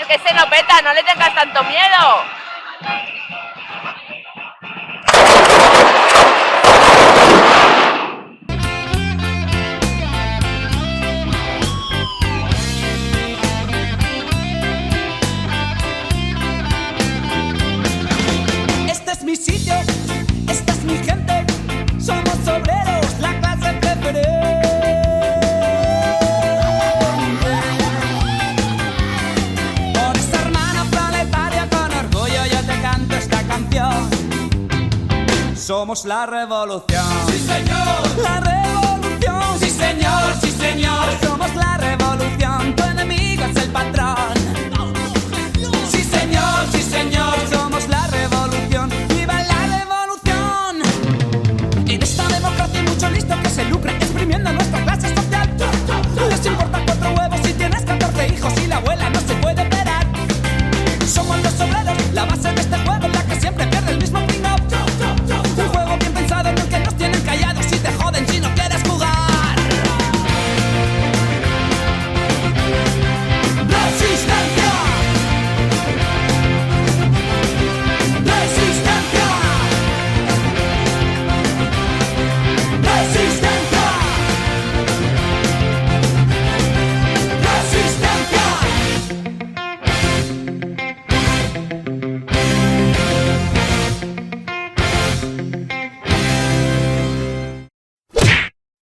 que se no peta, no le tengas tanto miedo. Este es mi sitio, esta es mi gente, somos obreros, la clase preferente. Por esta hermana planetaria con orgullo yo te canto esta canción. Somos la revolución. ¡Sí, señor! La revolución. ¡Sí, señor! ¡Sí, señor! Somos la revolución, tu enemigo es el patrón.